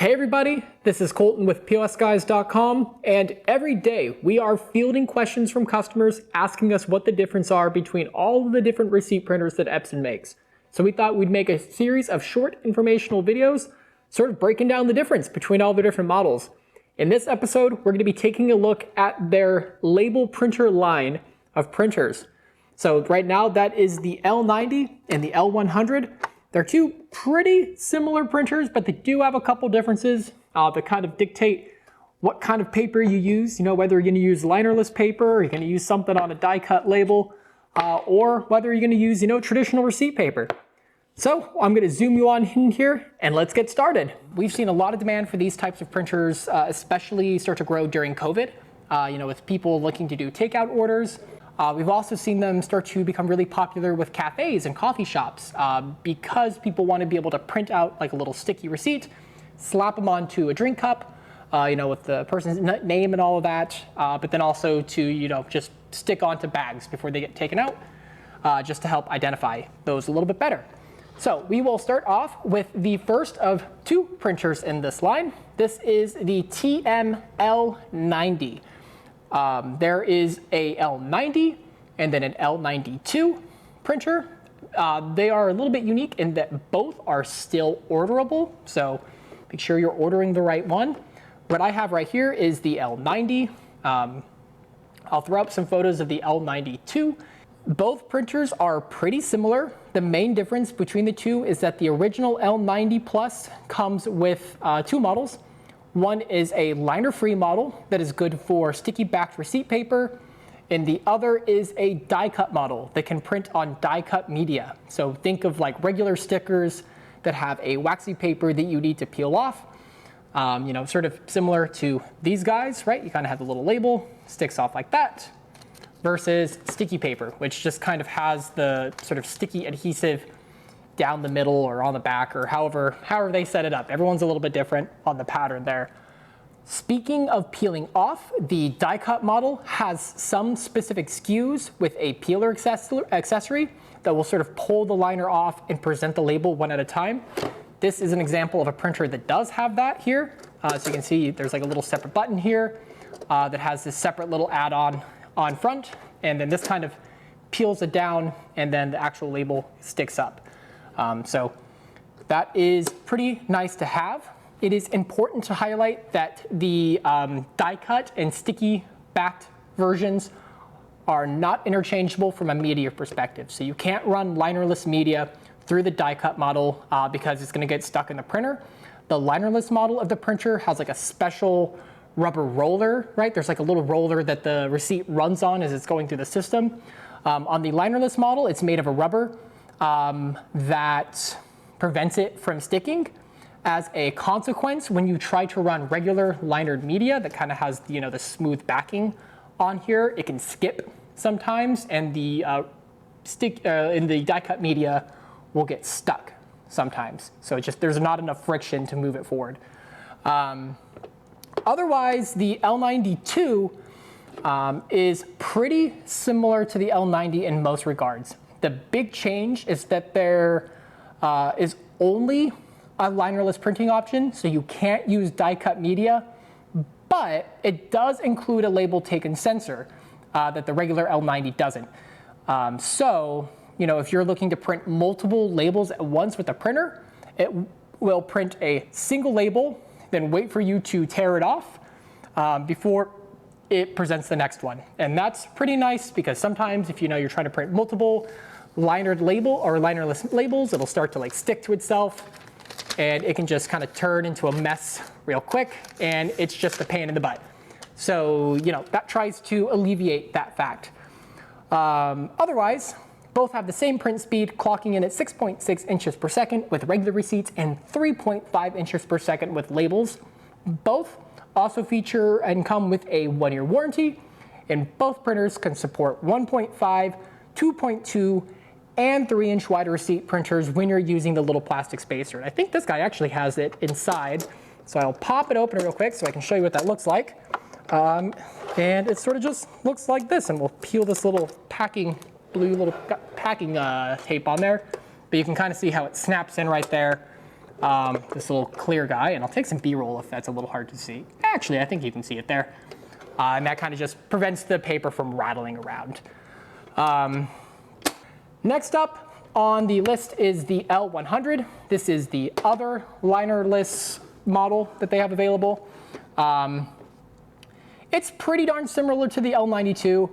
Hey everybody, this is Colton with POSGuys.com, and every day we are fielding questions from customers asking us what the difference are between all of the different receipt printers that Epson makes. So we thought we'd make a series of short informational videos sort of breaking down the difference between all the different models. In this episode, we're going to be taking a look at their label printer line of printers. So right now that is the L90 and the L100. They're two pretty similar printers, but they do have a couple differences that kind of dictate what kind of paper you use. You know, whether you're going to use linerless paper, or you're going to use something on a die cut label, or whether you're going to use, traditional receipt paper. So I'm going to zoom you on in here and let's get started. We've seen a lot of demand for these types of printers, especially start to grow during COVID, with people looking to do takeout orders. We've also seen them start to become really popular with cafes and coffee shops because people want to be able to print out like a little sticky receipt, slap them onto a drink cup, with the person's name and all of that, but then also to, just stick onto bags before they get taken out, just to help identify those a little bit better. So we will start off with the first of two printers in this line. This is the TM-L90. There is a L90 and then an L92 printer. They are a little bit unique in that both are still orderable, so make sure you're ordering the right one. What I have right here is the L90. I'll throw up some photos of the L92. Both printers are pretty similar. The main difference between the two is that the original L90 Plus comes with two models. One is a liner-free model that is good for sticky-backed receipt paper, and the other is a die-cut model that can print on die-cut media. So think of like regular stickers that have a waxy paper that you need to peel off. Sort of similar to these guys, right? You kind of have the little label, sticks off like that, versus sticky paper, which just kind of has the sort of sticky adhesive down the middle or on the back, or however they set it up. Everyone's a little bit different on the pattern there. Speaking of peeling off, the die cut model has some specific SKUs with a peeler accessory that will sort of pull the liner off and present the label one at a time. This is an example of a printer that does have that here. So you can see there's like a little separate button here that has this separate little add-on on front, and then this kind of peels it down, and then the actual label sticks up. So that is pretty nice to have. It is important to highlight that the die cut and sticky backed versions are not interchangeable from a media perspective. So you can't run linerless media through the die cut model because it's going to get stuck in the printer. The linerless model of the printer has like a special rubber roller, right? There's like a little roller that the receipt runs on as it's going through the system. On the linerless model, it's made of a rubber that prevents it from sticking. As a consequence, when you try to run regular linered media that kind of has the smooth backing on here, it can skip sometimes, and the in the die cut media will get stuck sometimes. So there's not enough friction to move it forward. Otherwise, the L92 is pretty similar to the L90 in most regards. The big change is that there is only a linerless printing option, so you can't use die-cut media, but it does include a label taken sensor that the regular L90 doesn't. If you're looking to print multiple labels at once with a printer, it will print a single label, then wait for you to tear it off before it presents the next one. And that's pretty nice because sometimes if you're trying to print multiple linered label or linerless labels, it'll start to like stick to itself, and it can just kind of turn into a mess real quick, and it's just a pain in the butt. So that tries to alleviate that fact. Otherwise, both have the same print speed, clocking in at 6.6 inches per second with regular receipts and 3.5 inches per second with labels. Both also feature and come with a 1-year warranty, and both printers can support 1.5, 2.2, and 3-inch wide receipt printers when you're using the little plastic spacer. And I think this guy actually has it inside. So I'll pop it open real quick so I can show you what that looks like. And it sort of just looks like this, and we'll peel this little blue little packing tape on there. But you can kind of see how it snaps in right there. this little clear guy, and I'll take some B-roll if that's a little hard to see. Actually, I think you can see it there. And that kind of just prevents the paper from rattling around. Next up on the list is the L100. This is the other linerless model that they have available. It's pretty darn similar to the L92.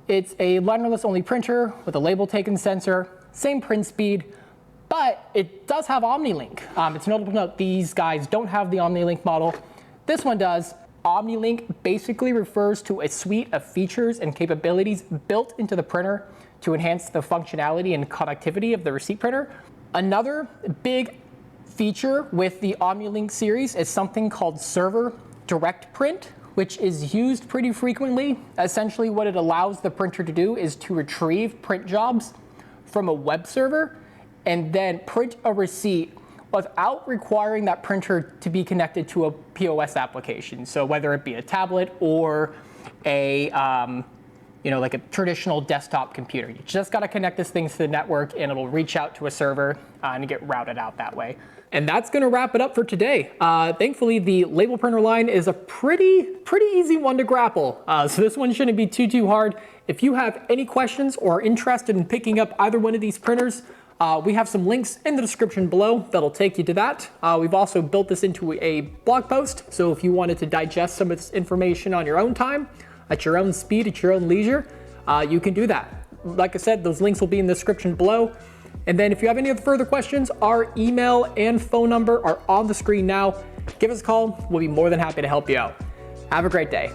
It's a linerless only printer with a label taken sensor, same print speed, but it does have OmniLink. It's notable to note these guys don't have the OmniLink model. This one does. OmniLink basically refers to a suite of features and capabilities built into the printer to enhance the functionality and connectivity of the receipt printer. Another big feature with the OmniLink series is something called server direct print, which is used pretty frequently. Essentially what it allows the printer to do is to retrieve print jobs from a web server and then print a receipt without requiring that printer to be connected to a POS application. So whether it be a tablet or a like a traditional desktop computer. You just got to connect this thing to the network and it'll reach out to a server and get routed out that way. And that's going to wrap it up for today. Thankfully, the label printer line is a pretty easy one to grapple. So this one shouldn't be too hard. If you have any questions or are interested in picking up either one of these printers, we have some links in the description below that'll take you to that. We've also built this into a blog post. So if you wanted to digest some of this information on your own time, at your own speed, at your own leisure, you can do that. Like I said, those links will be in the description below. And then if you have any other further questions, our email and phone number are on the screen now. Give us a call. We'll be more than happy to help you out. Have a great day.